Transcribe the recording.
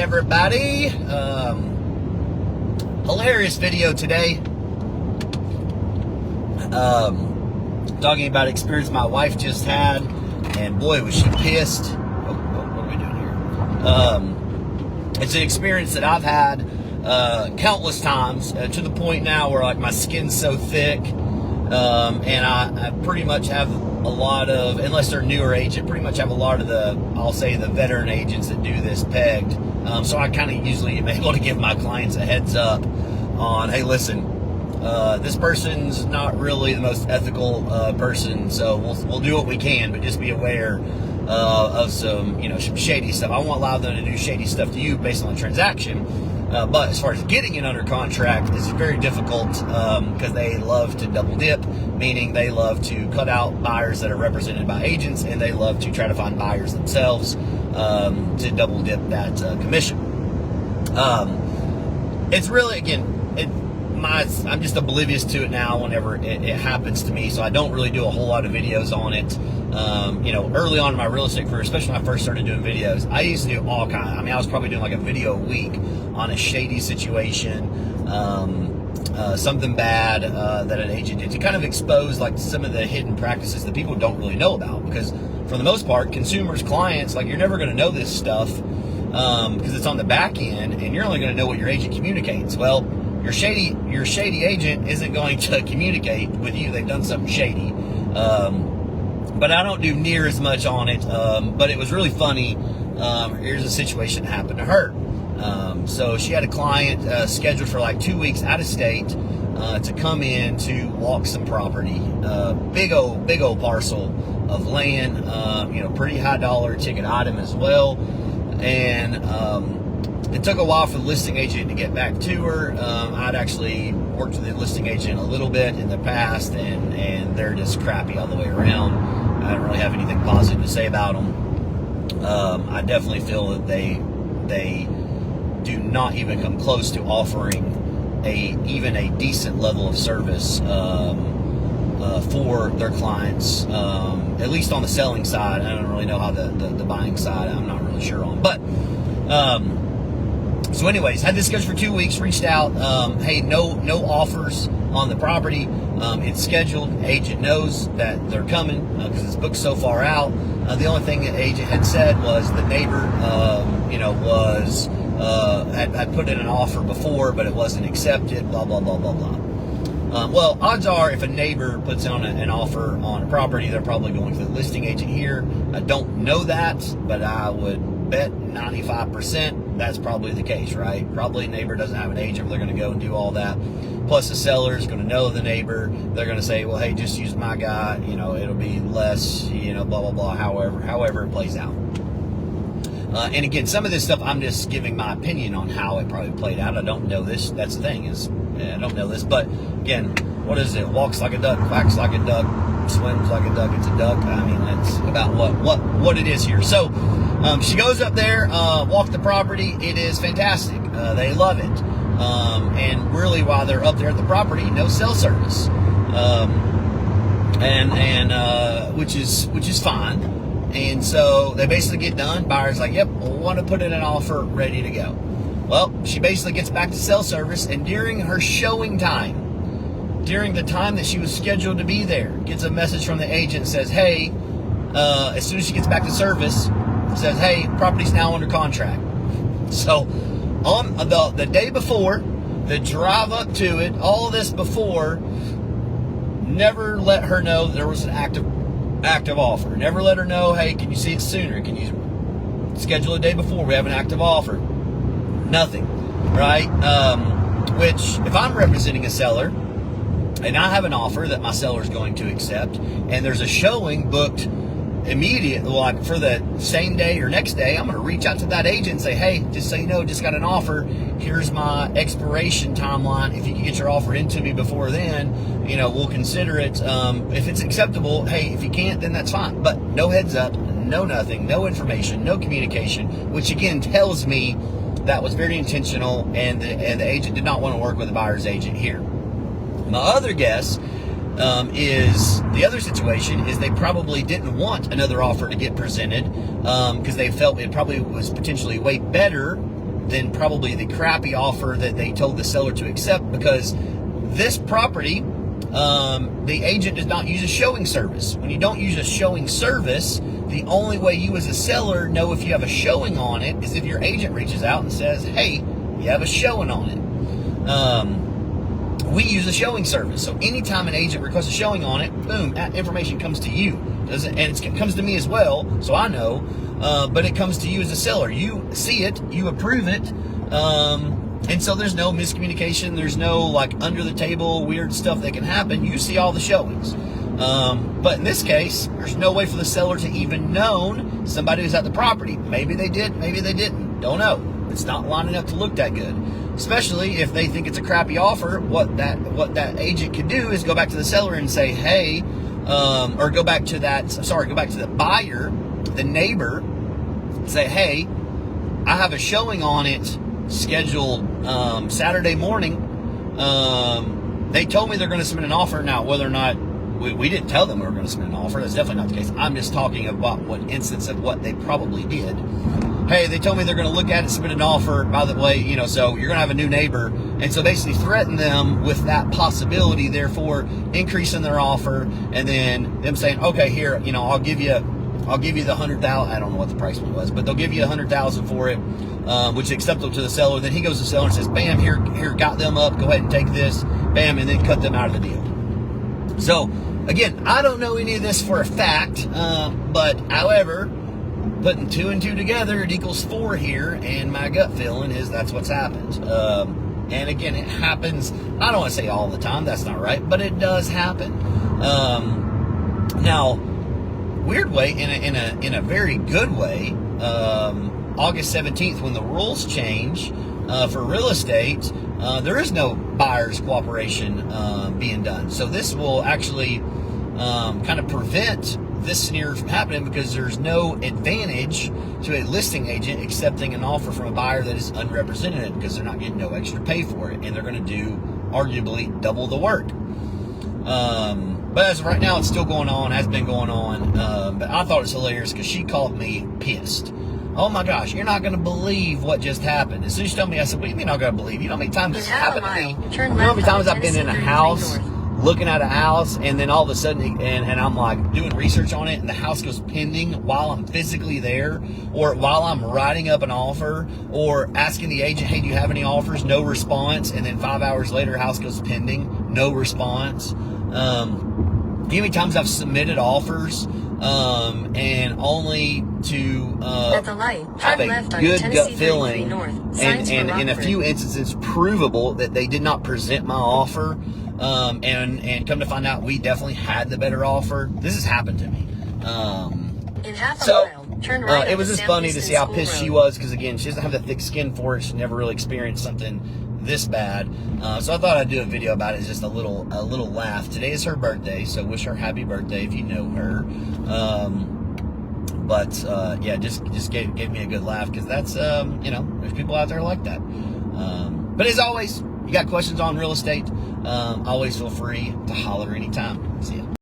everybody. Hilarious video today. Talking about experience my wife just had, and boy was she pissed. What are we doing here? It's an experience that I've had countless times, to the point now where like my skin's so thick, and I pretty much have a lot of, unless they're newer agent, pretty much have a lot of the, I'll say the veteran agents that do this pegged. So I kind of usually am able to give my clients a heads up on, hey, listen, this person's not really the most ethical person, so we'll do what we can, but just be aware of some, some shady stuff. I won't allow them to do shady stuff to you based on the transaction. But as far as getting it under contract, it's very difficult because they love to double dip, meaning they love to cut out buyers that are represented by agents, and they love to try to find buyers themselves to double dip that commission. It's really, again, I'm just oblivious to it now whenever it happens to me, so I don't really do a whole lot of videos on it. Early on in my real estate career, especially when I first started doing videos, I used to do all kinds. I mean, I was probably doing like a video a week on a shady situation, something bad that an agent did, to kind of expose like some of the hidden practices that people don't really know about. Because for the most part, consumers, clients, like, you're never going to know this stuff because it's on the back end, and you're only going to know what your agent communicates. Well, your shady agent isn't going to communicate with you. They've done something shady. But I don't do near as much on it. But it was really funny. Here's a situation that happened to her. So she had a client scheduled for like 2 weeks out of state to come in to walk some property. Big old parcel of land. Pretty high dollar ticket item as well. And it took a while for the listing agent to get back to her. I'd actually worked with the listing agent a little bit in the past, and they're just crappy all the way around. I don't really have anything positive to say about them. I definitely feel that they do not even come close to offering even a decent level of service for their clients, at least on the selling side. I don't really know how the buying side, I'm not really sure on. But so anyways, had this scheduled for 2 weeks, reached out, hey, no offers on the property. It's scheduled. Agent knows that they're coming because it's booked so far out. The only thing the agent had said was the neighbor, had put in an offer before, but it wasn't accepted, blah, blah, blah, blah, blah. Well, odds are if a neighbor puts on an offer on a property, they're probably going to the listing agent here. I don't know that, but I would bet 95% that's probably the case, right? Probably a neighbor doesn't have an agent. They're going to go and do all that. Plus the seller is going to know the neighbor. They're going to say, well, hey, just use my guy. It'll be less, blah, blah, blah, however it plays out. And again, some of this stuff, I'm just giving my opinion on how it probably played out. I don't know this. That's the thing, is I don't know this. But again, what is it? Walks like a duck, quacks like a duck, swims like a duck. It's a duck. I mean, that's about what it is here. So she goes up there, walk the property. It is fantastic. They love it. And really, while they're up there at the property, no cell service, which is fine. And so they basically get done. Buyer's like, yep, we'll want to put in an offer, ready to go. Well, she basically gets back to cell service, and during her showing time, during the time that she was scheduled to be there, gets a message from the agent, says, hey, as soon as she gets back to service, says, hey, property's now under contract. So on the day before, the drive up to it, all of this before, never let her know that there was an active offer. Never let her know, hey, can you see it sooner? Can you schedule a day before? We have an active offer. Nothing, right? Which, if I'm representing a seller and I have an offer that my seller is going to accept, and there's a showing booked immediately, like for the same day or next day, I'm going to reach out to that agent and say, hey, just so you know, just got an offer. Here's my expiration timeline. If you can get your offer into me before then, we'll consider it. If it's acceptable, hey, if you can't, then that's fine. But no heads up, no nothing, no information, no communication, which again tells me that was very intentional, and the agent did not want to work with the buyer's agent here. My other guess is the other situation is they probably didn't want another offer to get presented because they felt it probably was potentially way better than probably the crappy offer that they told the seller to accept, because this property, the agent does not use a showing service. When you don't use a showing service, the only way you as a seller know if you have a showing on it is if your agent reaches out and says, hey, you have a showing on it. We use a showing service. So anytime an agent requests a showing on it, boom, that information comes to you. And it comes to me as well, so I know, but it comes to you as a seller. You see it, you approve it, and so there's no miscommunication. There's no like under the table weird stuff that can happen. You see all the showings. But in this case, there's no way for the seller to even known somebody was at the property. Maybe they did, maybe they didn't. Don't know. It's not lining up to look that good. Especially if they think it's a crappy offer. What that agent can do is go back to the seller and say, hey, or go back to the buyer, the neighbor, say, hey, I have a showing on it scheduled Saturday morning. They told me they're going to submit an offer. Now, whether or not we didn't tell them we were going to submit an offer, that's definitely not the case. I'm just talking about what instance of what they probably did. Hey, they told me they're going to look at it, submit an offer. By the way, so you're going to have a new neighbor. And so basically threaten them with that possibility, therefore increasing their offer, and then them saying, okay, here, I'll give you the 100,000. I don't know what the price one was, but they'll give you 100,000 for it, which is acceptable to the seller. Then he goes to the seller and says, bam, here, got them up. Go ahead and take this, bam, and then cut them out of the deal. So again, I don't know any of this for a fact, but however, putting 2 and 2 together, it equals 4 here, and my gut feeling is that's what's happened. And again, it happens, I don't want to say all the time, that's not right, but it does happen. Now, weird way, in a very good way, August 17th, when the rules change for real estate, there is no buyer's cooperation being done. So this will actually kind of prevent this scenario from happening, because there's no advantage to a listing agent accepting an offer from a buyer that is unrepresented, because they're not getting no extra pay for it, and they're going to do arguably double the work. But as of right now, it's still going on, has been going on. But I thought it was hilarious because she called me pissed. Oh my gosh, you're not going to believe what just happened. As soon as she told me, I said, what do you mean I'm not going to believe? You know how many times this happened to me? You know how many times I've been in a house, looking at a house, and then all of a sudden, and I'm like doing research on it, and the house goes pending while I'm physically there, or while I'm writing up an offer, or asking the agent, hey, do you have any offers? No response. And then 5 hours later, house goes pending, no response. You know how many times I've submitted offers, and only to have a good gut feeling, and in a few instances provable that they did not present my offer, and come to find out we definitely had the better offer. This has happened to me. It was just funny to see how pissed she was, because again, she doesn't have the thick skin for it. She never really experienced something this bad. So I thought I'd do a video about it. It's just a little laugh. Today is her birthday, so wish her happy birthday if you know her. Yeah, just gave me a good laugh, because that's there's people out there like that. But as always, you got questions on real estate, always feel free to holler anytime.